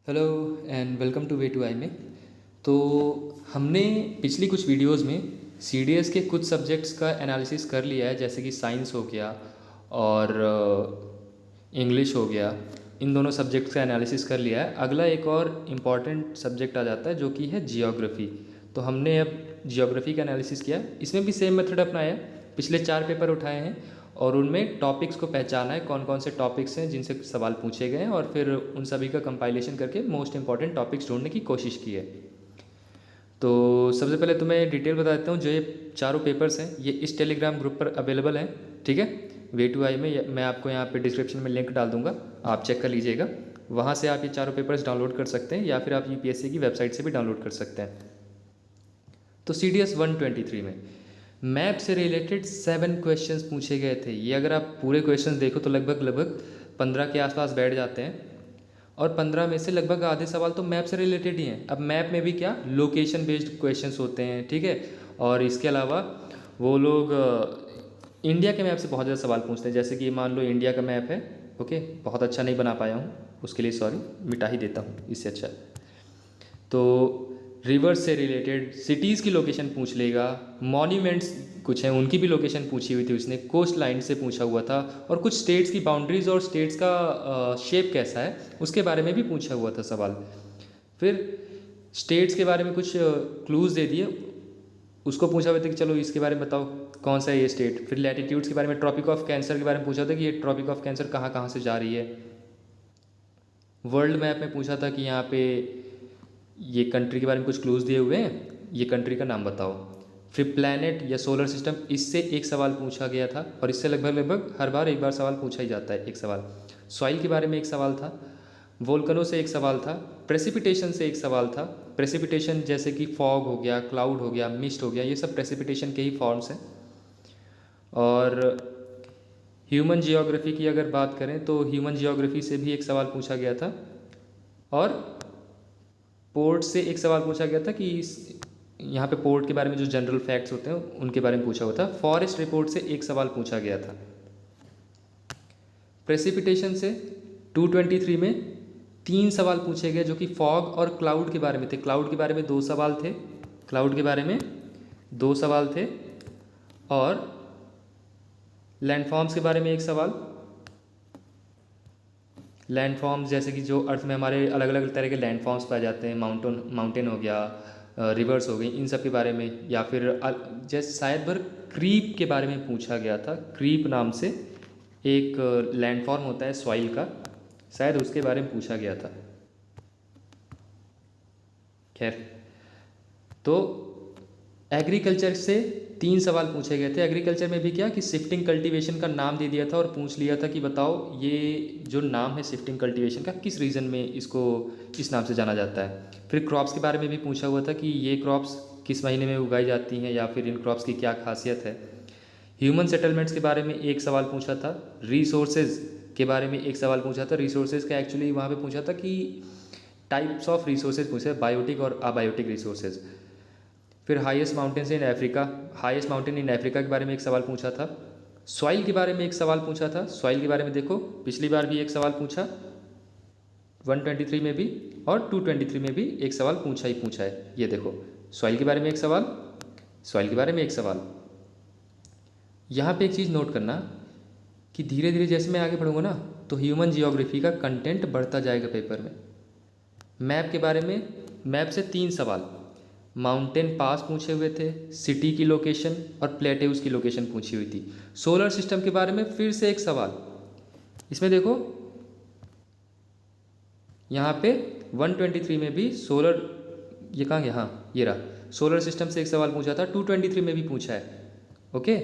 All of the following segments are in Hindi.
Hello and welcome to way to I में। तो हमने पिछली कुछ वीडियोस में सीडीएस के कुछ सब्जेक्ट्स का एनालिसिस कर लिया है, जैसे कि साइंस हो गया और इंग्लिश हो गया। इन दोनों सब्जेक्ट्स का एनालिसिस कर लिया है। अगला एक और इम्पॉर्टेंट सब्जेक्ट आ जाता है जो कि है जियोग्राफी। तो हमने अब जियोग्राफी का एनालिसिस किया, इसमें भी सेम मेथड अपनाया है। पिछले 4 पेपर उठाए हैं और उनमें टॉपिक्स को पहचाना है, कौन कौन से टॉपिक्स हैं जिनसे सवाल पूछे गए हैं, और फिर उन सभी का कंपाइलेशन करके मोस्ट इंपॉर्टेंट टॉपिक्स ढूंढने की कोशिश की है। तो सबसे पहले तुम्हें डिटेल बता देता हूँ। जो ये चारों पेपर्स हैं ये इस टेलीग्राम ग्रुप पर अवेलेबल हैं, ठीक है। वे टू आई में मैं आपको यहाँ पे डिस्क्रिप्शन में लिंक डाल दूँगा, आप चेक कर लीजिएगा। वहाँ से आप ये चारों पेपर्स डाउनलोड कर सकते हैं या फिर आप यूपीएससी की वेबसाइट से भी डाउनलोड कर सकते हैं। तो सी डी एस 123 में मैप से रिलेटेड 7 क्वेश्चंस पूछे गए थे। ये अगर आप पूरे क्वेश्चंस देखो तो लगभग 15 के आसपास बैठ जाते हैं, और 15 में से लगभग आधे सवाल तो मैप से रिलेटेड ही हैं। अब मैप में भी क्या लोकेशन बेस्ड क्वेश्चंस होते हैं, ठीक है। और इसके अलावा वो लोग इंडिया के मैप से बहुत ज़्यादा सवाल पूछते हैं। जैसे कि मान लो इंडिया का मैप है, ओके, बहुत अच्छा नहीं बना पाया हूँ, उसके लिए सॉरी, मिटा ही देता हूँ इससे अच्छा। तो रिवर्स से रिलेटेड सिटीज़ की लोकेशन पूछ लेगा। मॉन्यूमेंट्स कुछ हैं, उनकी भी लोकेशन पूछी हुई थी उसने। कोस्ट लाइन से पूछा हुआ था, और कुछ स्टेट्स की बाउंड्रीज और स्टेट्स का शेप कैसा है उसके बारे में भी पूछा हुआ था सवाल। फिर स्टेट्स के बारे में कुछ क्लूज़ दे दिए, उसको पूछा हुआ था कि चलो इसके बारे में बताओ कौन सा है ये स्टेट। फिर लैटिट्यूड्स के बारे में, ट्रॉपिक ऑफ कैंसर के बारे में पूछा था कि ये ट्रॉपिक ऑफ कैंसर कहाँ कहाँ से जा रही है। वर्ल्ड मैप में पूछा था कि यहाँ पे ये कंट्री के बारे में कुछ क्लूज़ दिए हुए हैं, ये कंट्री का नाम बताओ। फिर प्लैनेट या सोलर सिस्टम, इससे एक सवाल पूछा गया था, और इससे लगभग हर बार एक बार सवाल पूछा ही जाता है एक सवाल। सॉइल के बारे में एक सवाल था, वोल्कनो से एक सवाल था, प्रेसिपिटेशन से एक सवाल था। प्रेसिपिटेशन जैसे कि फॉग हो गया, क्लाउड हो गया, मिस्ट हो गया, ये सब प्रेसिपिटेशन के ही फॉर्म्स हैं। और ह्यूमन जियोग्राफी की अगर बात करें तो ह्यूमन जियोग्राफी से भी एक सवाल पूछा गया था, और पोर्ट से एक सवाल पूछा गया था कि यहाँ पे पोर्ट के बारे में जो जनरल फैक्ट्स होते हैं उनके बारे में पूछा हुआ था। फॉरेस्ट रिपोर्ट से एक सवाल पूछा गया था। प्रेसिपिटेशन से 223 में 3 सवाल पूछे गए जो कि फॉग और क्लाउड के बारे में थे। क्लाउड के बारे में 2 सवाल थे, क्लाउड के बारे में 2 सवाल थे, और लैंडफॉर्म्स के बारे में एक सवाल। लैंडफॉर्म्स जैसे कि जो अर्थ में हमारे अलग अलग तरह के लैंडफॉर्म्स पाए जाते हैं, माउंटेन हो गया, रिवर्स हो गई, इन सब के बारे में। या फिर जैसे शायद भर क्रीप के बारे में पूछा गया था। क्रीप नाम से एक लैंडफॉर्म होता है सॉइल का, शायद उसके बारे में पूछा गया था। खैर, तो एग्रीकल्चर से 3 सवाल पूछे गए थे। एग्रीकल्चर में भी क्या कि शिफ्टिंग कल्टीवेशन का नाम दे दिया था और पूछ लिया था कि बताओ ये जो नाम है शिफ्टिंग कल्टीवेशन का, किस रीजन में इसको इस नाम से जाना जाता है। फिर क्रॉप्स के बारे में भी पूछा हुआ था कि ये क्रॉप्स किस महीने में उगाई जाती हैं, या फिर इन क्रॉप्स की क्या खासियत है। ह्यूमन सेटलमेंट्स के बारे में एक सवाल पूछा था। रिसोर्सेज के बारे में एक सवाल पूछा था। रिसोर्सेज का एक्चुअली वहाँ पे पूछा था कि टाइप्स ऑफ रिसोर्सेज पूछे, बायोटिक और अबायोटिक रिसोर्सेज। फिर highest mountains in Africa, highest mountain in Africa के बारे में एक सवाल पूछा था। सॉइल के बारे में एक सवाल पूछा था। सॉइल के बारे में देखो पिछली बार भी एक सवाल पूछा 123 में भी, और 223 में भी एक सवाल पूछा है। ये देखो सॉइल के बारे में एक सवाल, सॉइल के बारे में एक सवाल। यहाँ पे एक चीज़ नोट करना कि धीरे धीरे जैसे मैं आगे बढ़ूँगा ना तो ह्यूमन जियोग्राफी का कंटेंट बढ़ता जाएगा पेपर में। मैप के बारे में, मैप से 3 सवाल, माउंटेन पास पूछे हुए थे, सिटी की लोकेशन और प्लेट्यूज की लोकेशन पूछी हुई थी। सोलर सिस्टम के बारे में फिर से एक सवाल। इसमें देखो यहाँ पे 123 में भी सोलर, ये कहाँ गया, हाँ ये रहा, सोलर सिस्टम से एक सवाल पूछा था। 223 में भी पूछा है, ओके।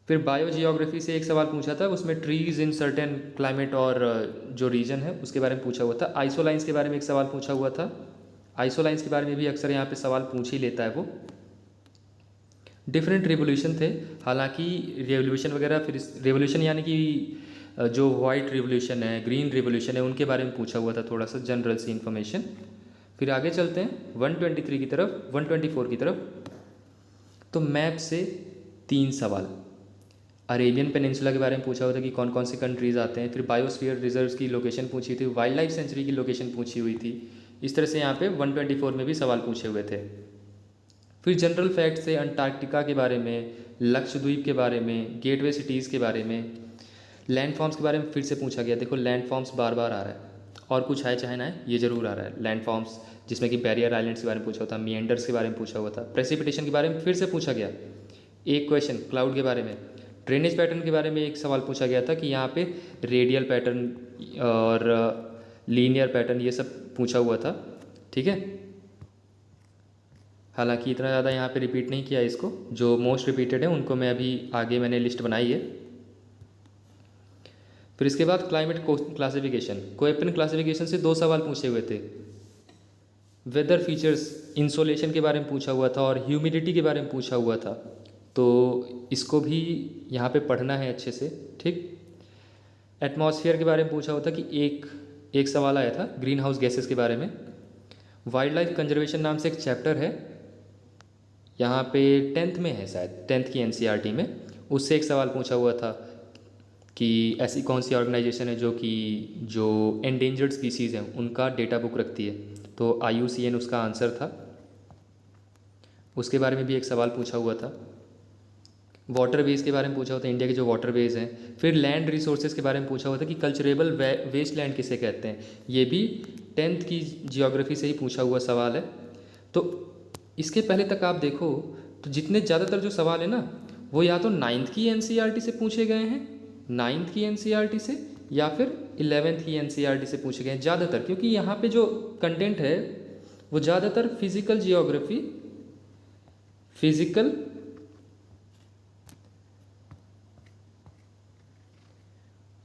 फिर बायो जियोग्राफी से एक सवाल पूछा था, उसमें ट्रीज इन सर्टेन क्लाइमेट और जो रीजन है उसके बारे में पूछा हुआ था। आइसोलाइंस के बारे में एक सवाल पूछा हुआ था। आइसोलाइंस के बारे में भी अक्सर यहाँ पे सवाल पूछ ही लेता है वो। डिफरेंट रिवोल्यूशन थे, हालांकि रेवोल्यूशन वगैरह, फिर रेवोल्यूशन यानी कि जो वाइट रिवोल्यूशन है, ग्रीन रिवोल्यूशन है, उनके बारे में पूछा हुआ था, थोड़ा सा जनरल सी इन्फॉर्मेशन। फिर आगे चलते हैं 123 की तरफ, 124 की तरफ। तो मैप से 3 सवाल, अरेबियन पेनिनसुला के बारे में पूछा हुआ था कि कौन कौन से कंट्रीज़ आते हैं। फिर बायोस्फीयर रिजर्व्स की लोकेशन पूछी थी, वाइल्ड लाइफ सेंचुरी की लोकेशन पूछी हुई थी। इस तरह से यहाँ पे 124 में भी सवाल पूछे हुए थे। फिर जनरल फैक्ट से अंटार्कटिका के बारे में, लक्षद्वीप के बारे में, गेटवे सिटीज़ के बारे में, लैंडफॉर्म्स के बारे में फिर से पूछा गया। देखो लैंडफॉर्म्स बार बार आ रहा है, और कुछ है चाहे ना है, ये ज़रूर आ रहा है लैंडफॉर्म्स, जिसमें कि बैरियर आइलैंड्स के बारे में पूछा हुआ था, मिएंडर्स के बारे में पूछा हुआ था, प्रेसिपिटेशन के बारे में फिर से पूछा गया एक क्वेश्चन, क्लाउड के बारे में, ड्रेनेज पैटर्न के बारे में एक सवाल पूछा गया था कि यहाँ पे रेडियल पैटर्न और लीनियर पैटर्न ये सब पूछा हुआ था। ठीक है, हालांकि इतना ज़्यादा यहाँ पे रिपीट नहीं किया इसको, जो मोस्ट रिपीटेड है उनको मैं अभी आगे मैंने लिस्ट बनाई है। फिर इसके बाद क्लाइमेट क्लासिफिकेशन, कोएपन क्लासिफिकेशन से 2 सवाल पूछे हुए थे। वेदर फीचर्स, इंसोलेशन के बारे में पूछा हुआ था और ह्यूमिडिटी के बारे में पूछा हुआ था, तो इसको भी यहाँ पे पढ़ना है अच्छे से। ठीक, एटमॉस्फेयर के बारे में पूछा हुआ था कि एक सवाल आया था ग्रीन हाउस गैसेस के बारे में। वाइल्ड लाइफ कंजर्वेशन नाम से एक चैप्टर है, यहाँ पे 10th में है शायद, 10th की NCERT में, उससे एक सवाल पूछा हुआ था कि ऐसी कौन सी ऑर्गेनाइजेशन है जो एंडेंजर्ड स्पीसीज़ हैं उनका डेटा बुक रखती है, तो IUCN उसका आंसर था। उसके बारे में भी एक सवाल पूछा हुआ था। वाटरवेज़ के बारे में पूछा हुआ था, इंडिया के जो वाटरवेज़ हैं। फिर लैंड रिसोर्सेज के बारे में पूछा हुआ था कि कल्चरेबल वेस्ट लैंड किसे कहते हैं, ये भी 10th की जियोग्राफी से ही पूछा हुआ सवाल है। तो इसके पहले तक आप देखो तो जितने ज़्यादातर जो सवाल है ना, वो या तो 9th की NCERT से पूछे गए हैं, 9th की NCERT से, या फिर 11th की NCERT से पूछे गए हैं ज़्यादातर, क्योंकि यहाँ पे जो कंटेंट है वो ज़्यादातर फिज़िकल जियोग्राफी,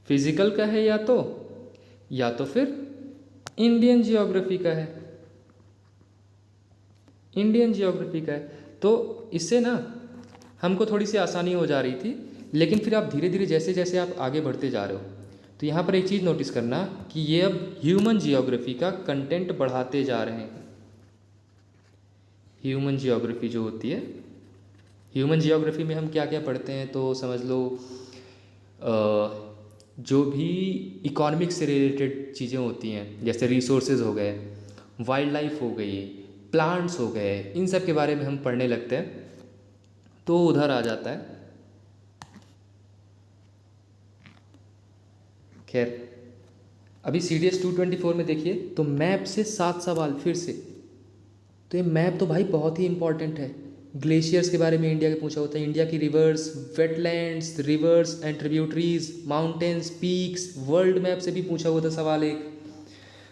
फिज़िकल का है, या तो फिर इंडियन जियोग्राफी का है, तो इससे ना हमको थोड़ी सी आसानी हो जा रही थी। लेकिन फिर आप धीरे धीरे जैसे जैसे आप आगे बढ़ते जा रहे हो, तो यहाँ पर एक चीज़ नोटिस करना कि ये अब ह्यूमन जियोग्राफी का कंटेंट बढ़ाते जा रहे हैं। ह्यूमन जियोग्राफी जो होती है, ह्यूमन जियोग्राफी में हम क्या क्या पढ़ते हैं, तो समझ लो जो भी इकोनॉमिक्स से रिलेटेड चीज़ें होती हैं, जैसे रिसोर्सेज हो गए, वाइल्ड लाइफ हो गई, प्लांट्स हो गए, इन सब के बारे में हम पढ़ने लगते हैं, तो उधर आ जाता है। खैर, अभी CDS 224 में देखिए तो मैप से 7 सवाल फिर से। तो ये मैप तो भाई बहुत ही इंपॉर्टेंट है। ग्लेशियर्स के बारे में इंडिया के पूछा होता है, इंडिया की reverse, wetlands, reverse and tributaries, mountains, peaks, world map से भी पूछा हुआ था सवाल एक।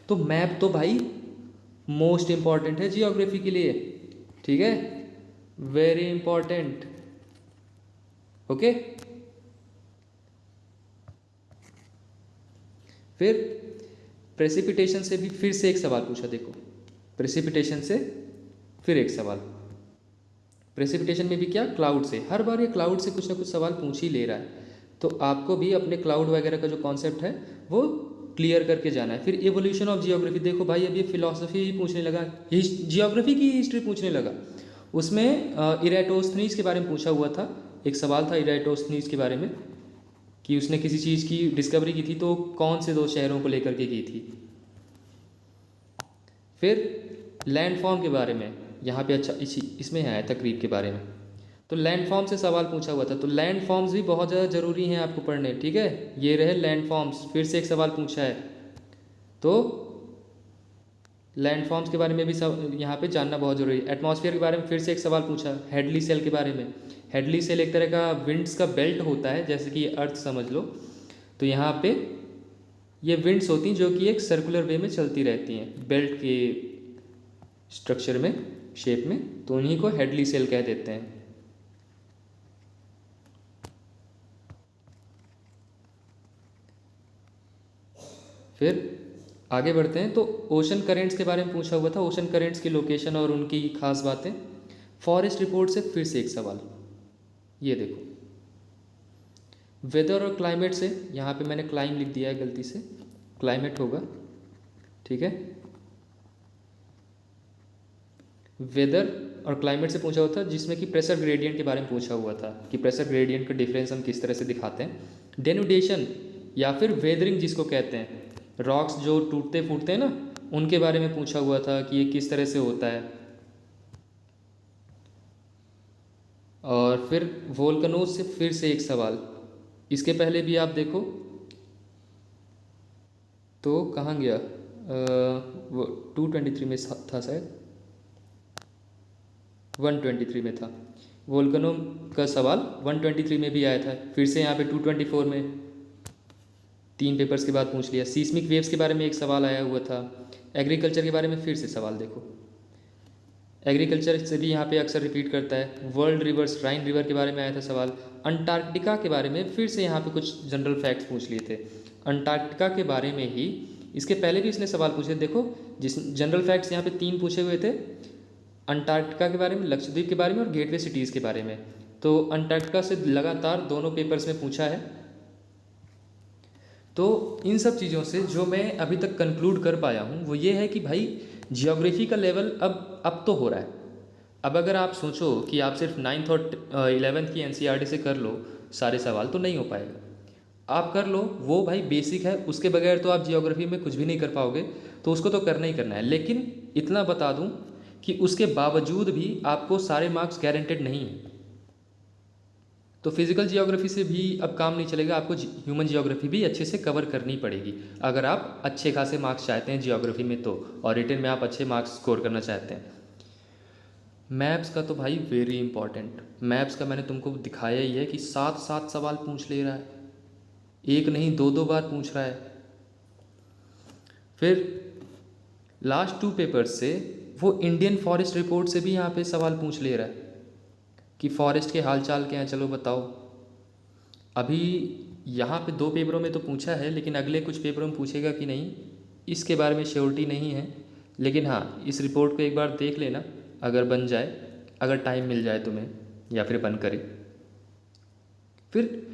तो मैप तो भाई मोस्ट इम्पॉर्टेंट है जियोग्राफी के लिए। ठीक है, वेरी इंपॉर्टेंट। ओके, फिर प्रेसिपिटेशन से भी फिर से एक सवाल पूछा। देखो प्रेसिपिटेशन से फिर एक सवाल, प्रेसिपिटेशन में भी क्या, क्लाउड से। हर बार ये क्लाउड से कुछ ना कुछ सवाल पूछ ही ले रहा है, तो आपको भी अपने क्लाउड वगैरह का जो कॉन्सेप्ट है वो क्लियर करके जाना है। फिर एवोल्यूशन ऑफ जियोग्राफी, देखो भाई अब ये फिलॉसफी ही पूछने लगा, जियोग्राफी की हिस्ट्री पूछने लगा। उसमें इरेटोस्थनीज के बारे में पूछा हुआ था, एक सवाल था इरेटोस्थनीज के बारे में कि उसने किसी चीज़ की डिस्कवरी की थी तो कौन से 2 शहरों को लेकर के की थी। फिर लैंडफॉर्म के बारे में यहाँ पे अच्छा इसमें है तकरीब के बारे में, तो लैंडफॉर्म से सवाल पूछा हुआ था। तो लैंडफॉर्म्स भी बहुत ज़्यादा ज़रूरी हैं आपको पढ़ने। ठीक है, ये रहे लैंडफॉर्म्स, फिर से एक सवाल पूछा है, तो लैंडफॉर्म्स के बारे में भी सब यहाँ पे जानना बहुत ज़रूरी है। एटमॉस्फेयर के बारे में फिर से एक सवाल पूछा, हेडली सेल के बारे में। हेडली सेल एक तरह का विंड्स का बेल्ट होता है, जैसे कि अर्थ समझ लो। तो यहाँ पे ये विंड्स होती हैं जो कि एक सर्कुलर वे में चलती रहती हैं, बेल्ट के स्ट्रक्चर में, शेप में, तो उन्हीं को हेडली सेल कह देते हैं। फिर आगे बढ़ते हैं, तो ओशन करेंट्स के बारे में पूछा हुआ था, ओशन करेंट्स की लोकेशन और उनकी खास बातें। फॉरेस्ट रिपोर्ट से फिर से एक सवाल, ये देखो वेदर और क्लाइमेट से, यहाँ पे मैंने क्लाइम लिख दिया है गलती से, क्लाइमेट होगा। ठीक है, वेदर और क्लाइमेट से पूछा हुआ था, जिसमें कि प्रेशर ग्रेडियंट के बारे में पूछा हुआ था कि प्रेशर ग्रेडियंट का डिफरेंस हम किस तरह से दिखाते हैं। डेनुडेशन या फिर वेदरिंग जिसको कहते हैं, रॉक्स जो टूटते फूटते हैं ना, उनके बारे में पूछा हुआ था कि ये किस तरह से होता है। और फिर वोल्केनोज से फिर से एक सवाल, इसके पहले भी आप देखो तो कहाँ गया, वो 223 में था शायद, 123 में था। वोल्केनो का सवाल 123 में भी आया था, फिर से यहाँ पे 224 में 3 पेपर्स के बाद पूछ लिया। सीस्मिक वेव्स के बारे में एक सवाल आया हुआ था। एग्रीकल्चर के बारे में फिर से सवाल देखो, एग्रीकल्चर से भी यहाँ पे अक्सर रिपीट करता है। वर्ल्ड रिवर्स, राइन रिवर के बारे में आया था सवाल। अंटार्कटिका के बारे में फिर से यहाँ पे कुछ जनरल फैक्ट्स पूछ लिए थे। अंटार्कटिका के बारे में ही इसके पहले भी इसने सवाल पूछे, देखो जिस जनरल फैक्ट्स यहाँ पे 3 पूछे हुए थे, अंटार्कटिका के बारे में, लक्षद्वीप के बारे में और गेटवे सिटीज़ के बारे में। तो अंटार्कटिका से लगातार दोनों पेपर्स में पूछा है। तो इन सब चीज़ों से जो मैं अभी तक कंक्लूड कर पाया हूँ वो ये है कि भाई जियोग्राफी का लेवल अब तो हो रहा है। अब अगर आप सोचो कि आप सिर्फ 9th और 11th की एनसीईआरटी से कर लो सारे सवाल, तो नहीं हो पाएगा। आप कर लो, वो भाई बेसिक है, उसके बगैर तो आप जियोग्राफी में कुछ भी नहीं कर पाओगे, तो उसको तो करना ही करना है। लेकिन इतना बता दूं कि उसके बावजूद भी आपको सारे मार्क्स गारंटेड नहीं हैं। तो फिजिकल जियोग्राफी से भी अब काम नहीं चलेगा, आपको ह्यूमन जियोग्राफी भी अच्छे से कवर करनी पड़ेगी अगर आप अच्छे खासे मार्क्स चाहते हैं जियोग्राफी में तो, और रिटन में आप अच्छे मार्क्स स्कोर करना चाहते हैं। मैप्स का तो भाई वेरी इंपॉर्टेंट, मैप्स का मैंने तुमको दिखाया ही है कि 7 सवाल पूछ ले रहा है, एक नहीं 2 बार पूछ रहा है। फिर लास्ट 2 पेपर्स से वो इंडियन फॉरेस्ट रिपोर्ट से भी यहाँ पे सवाल पूछ ले रहा है कि फॉरेस्ट के हालचाल क्या हैं, चलो बताओ। अभी यहाँ पे 2 पेपरों में तो पूछा है, लेकिन अगले कुछ पेपरों में पूछेगा कि नहीं इसके बारे में श्योरिटी नहीं है। लेकिन हाँ, इस रिपोर्ट को एक बार देख लेना, अगर बन जाए, अगर टाइम मिल जाए तुम्हें, या फिर बन करे। फिर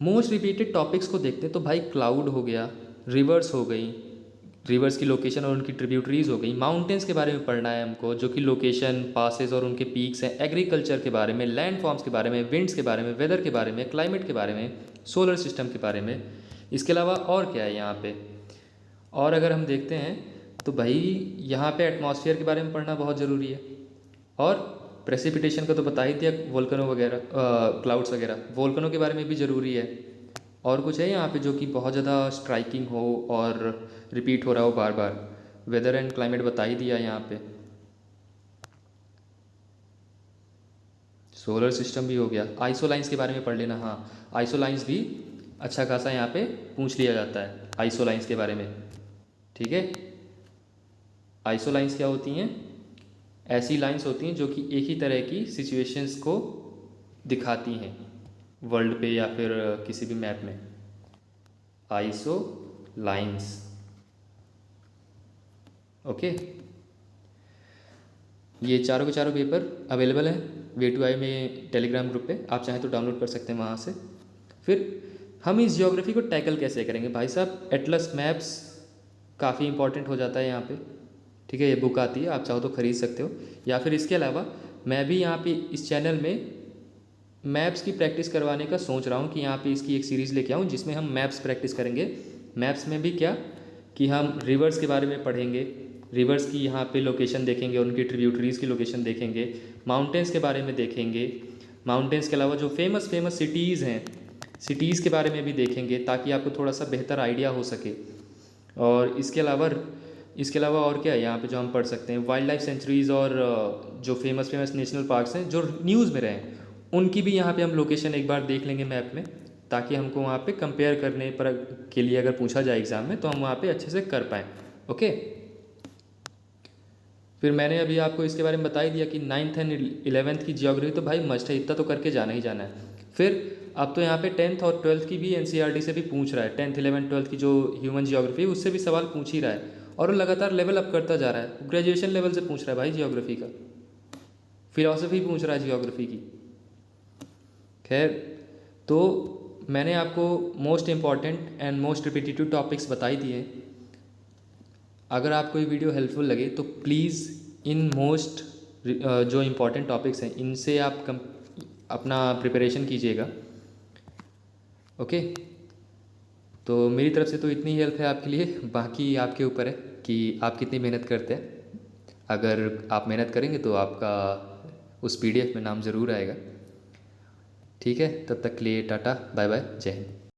मोस्ट रिपीटेड टॉपिक्स को देखते हैं तो भाई क्लाउड हो गया, रिवर्स हो गई, रिवर्स की लोकेशन और उनकी ट्रिब्यूटरीज हो गई। माउंटेन्स के बारे में पढ़ना है हमको, जो कि लोकेशन, पासेस और उनके पीक्स हैं। एग्रीकल्चर के बारे में, लैंड फॉर्म्स के बारे में, विंड्स के बारे में, वेदर के बारे में, क्लाइमेट के बारे में, सोलर सिस्टम के बारे में। इसके अलावा और क्या है यहाँ पे, और अगर हम देखते हैं तो भाई यहाँ पे एटमॉस्फेयर के बारे में पढ़ना बहुत ज़रूरी है। और प्रेसिपिटेशन का तो बता ही दिया, वोल्केनो वगैरह, क्लाउड्स वगैरह, वोल्केनो के बारे में भी ज़रूरी है। और कुछ है यहाँ पे जो कि बहुत ज़्यादा स्ट्राइकिंग हो और रिपीट हो रहा हो बार बार, वेदर एंड क्लाइमेट बता ही दिया यहाँ पे। सोलर सिस्टम भी हो गया। आइसोलाइंस के बारे में पढ़ लेना, हाँ आइसोलाइंस भी अच्छा खासा यहाँ पे पूछ लिया जाता है, आइसोलाइंस के बारे में। ठीक है, आइसोलाइंस क्या होती हैं, ऐसी लाइंस होती हैं जो कि एक ही तरह की सिचुएशंस को दिखाती हैं वर्ल्ड पे या फिर किसी भी मैप में। Iso lines, okay. ये चारों के चारों पेपर अवेलेबल हैं way2i में टेलीग्राम ग्रुप पे, आप चाहें तो डाउनलोड कर सकते हैं वहाँ से। फिर हम इस जियोग्राफी को टैकल कैसे करेंगे भाई साहब, एटलस मैप्स काफ़ी इंपॉर्टेंट हो जाता है यहाँ पे। ठीक है, ये बुक आती है, आप चाहो तो ख़रीद सकते हो। या फिर इसके अलावा मैं भी यहाँ पे इस चैनल में मैप्स की प्रैक्टिस करवाने का सोच रहा हूँ कि यहाँ पे इसकी एक सीरीज़ लेके आऊँ जिसमें हम मैप्स प्रैक्टिस करेंगे। मैप्स में भी क्या कि हम रिवर्स के बारे में पढ़ेंगे, रिवर्स की यहाँ पे लोकेशन देखेंगे, उनकी ट्रिब्यूटरीज़ की लोकेशन देखेंगे, माउंटेन्स के बारे में देखेंगे। माउंटेन्स के अलावा जो फेमस सिटीज़ हैं, सिटीज़ के बारे में भी देखेंगे ताकि आपको थोड़ा सा बेहतर आइडिया हो सके। और इसके अलावा और क्या है यहाँ पे जो हम पढ़ सकते हैं, वाइल्ड लाइफ सेंचुरीज़ और जो फेमस नेशनल पार्क्स हैं जो न्यूज़ में रहें, उनकी भी यहाँ पे हम लोकेशन एक बार देख लेंगे मैप में, ताकि हमको वहाँ पे कंपेयर करने पर के लिए अगर पूछा जाए एग्ज़ाम में तो हम वहाँ पे अच्छे से कर पाएँ। ओके, फिर मैंने अभी आपको इसके बारे में बता ही दिया कि 9th एंड 11th की जियोग्राफी तो भाई मस्ट है, इतना तो करके जाना ही जाना है। फिर अब तो यहाँ पे 10th और 12th की भी एनसीईआरटी से भी पूछ रहा है, 10th 11th 12th की जो ह्यूमन जियोग्राफी है उससे भी सवाल पूछ ही रहा है, और वो लगातार लेवल अप करता जा रहा है। ग्रेजुएशन लेवल से पूछ रहा है भाई जियोग्राफी का, फिलॉसफी पूछ रहा है जियोग्राफी की। खैर, तो मैंने आपको most important and most repetitive topics बताई दिए। अगर आपको ये वीडियो हेल्पफुल लगे तो प्लीज़ इन मोस्ट जो इम्पोर्टेंट टॉपिक्स हैं इनसे आप अपना प्रिपरेशन कीजिएगा। ओके, तो मेरी तरफ से तो इतनी हेल्प है आपके लिए, बाकी आपके ऊपर है कि आप कितनी मेहनत करते हैं। अगर आप मेहनत करेंगे तो आपका उस पीडीएफ में नाम ज़रूर आएगा। ठीक है, तब तक के लिए टाटा बाय बाय, जय हिंद।